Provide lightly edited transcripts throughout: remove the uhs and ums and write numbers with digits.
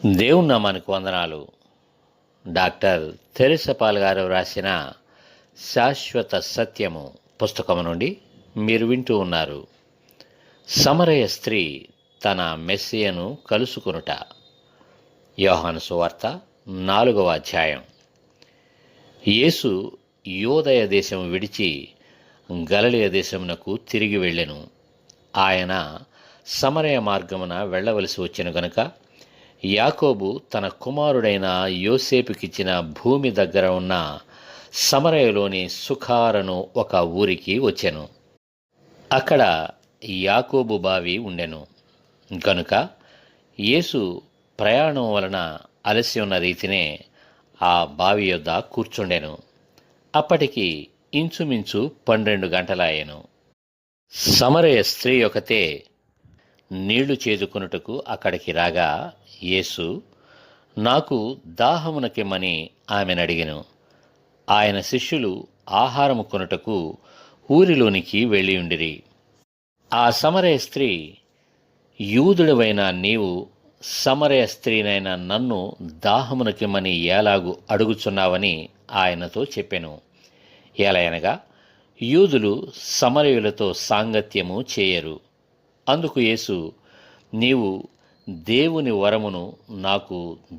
దేవుని నామానికి వందనాలు. డాక్టర్ తెరెసపాల్ గారు రాసిన శాశ్వత సత్యము పుస్తకం నుండి మీరు వింటూ ఉన్నారు. సమరయ స్త్రీ తన మెస్సియను కలుసుకొనుట. యోహాను సువార్త 4వ అధ్యాయం. యేసు యోదయ దేశం విడిచి గలిలయ దేశమునకు తిరిగి వెళ్ళెను. ఆయన సమరయ మార్గమున వెళ్ళవలసి వచ్చిన గనుక యాకోబు తన కుమారుడైన యోసేపుకిచ్చిన భూమి దగ్గర ఉన్న సమరయలోని సుఖారను ఒక ఊరికి వచ్చెను. అక్కడ యాకోబు బావి ఉండెను గనుక యేసు ప్రయాణం వలన అలసి ఉన్న రీతినే ఆ బావి యొద్ద కూర్చుండెను. అప్పటికి ఇంచుమించు 12 గంటలాయెను. సమరయ స్త్రీ ఒకతే నీళ్లు చేదుకొనుటకు అక్కడికి రాగా యేసు, నాకు దాహమునకిమ్మని ఆమెనడిగెను. ఆయన శిష్యులు ఆహారము కొనుటకు ఊరిలోనికి వెళ్ళియుండిరి. ఆ సమరయ స్త్రీ, యూదుడవైన నీవు సమరయ స్త్రీనైన నన్ను దాహమునకిమ్మని ఏలాగు అడుగుచున్నావని ఆయనతో చెప్పెను. ఏలయనగా యూదులు సమరయులతో సాంగత్యము చేయరు. అందుకు యేసు, నీవు దేవుని వరమును నాకు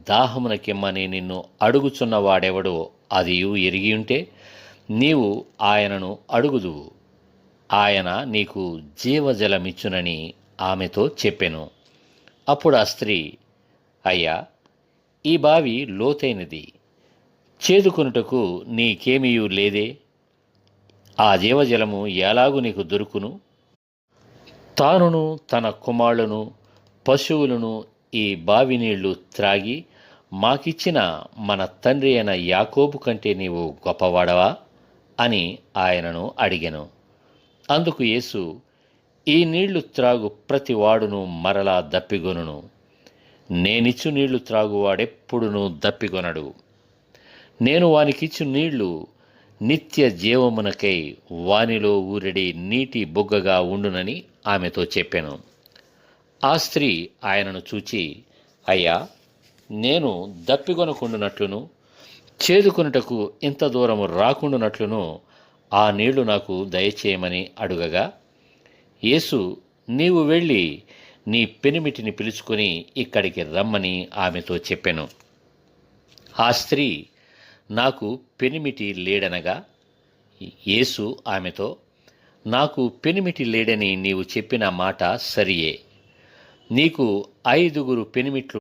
దాహమునకిమ్మని నిన్ను అడుగుచున్నవాడెవడో అదియు ఎరిగియుంటే నీవు ఆయనను అడుగుదువు, ఆయన నీకు జీవజలమిచ్చునని ఆమెతో చెప్పెను. అప్పుడు ఆ స్త్రీ, అయ్యా, ఈ బావి లోతైనది, చేదుకొనుటకు నీకేమీయూ లేదే. ఆ జీవజలము ఎలాగు నీకు దొరుకును? తానును తన కుమారులను పశువులను ఈ బావి నీళ్లు త్రాగి మాకిచ్చిన మన తండ్రి అయిన యాకోబు కంటే నీవు గొప్పవాడవా అని ఆయనను అడిగెను. అందుకు యేసు, ఈ నీళ్లు త్రాగు ప్రతి వాడును మరలా దప్పిగొనును. నేనిచ్చు నీళ్లు త్రాగువాడెప్పుడునూ దప్పిగొనడు. నేను వానికిచ్చు నీళ్లు నిత్య జీవమునకై వానిలో ఊరిడి నీటి బుగ్గగా ఉండునని ఆమెతో చెప్పెను. ఆ స్త్రీ ఆయనను చూచి, అయ్యా, నేను దప్పిగొనకుండునట్లును చేదుకొనుటకు ఇంత దూరము రాకుండునట్లును ఆ నీళ్లు నాకు దయచేయమని అడుగగా యేసు, నీవు వెళ్ళి నీ పెనిమిటిని పిలుచుకొని ఇక్కడికి రమ్మని ఆమెతో చెప్పెను. ఆ స్త్రీ, నాకు పెనిమిటి లేడనగా యేసు ఆమెతో, నాకు పెనిమిటి లేడని నీవు చెప్పిన మాట సరియే. నీకు 5 పెనిమిట్లు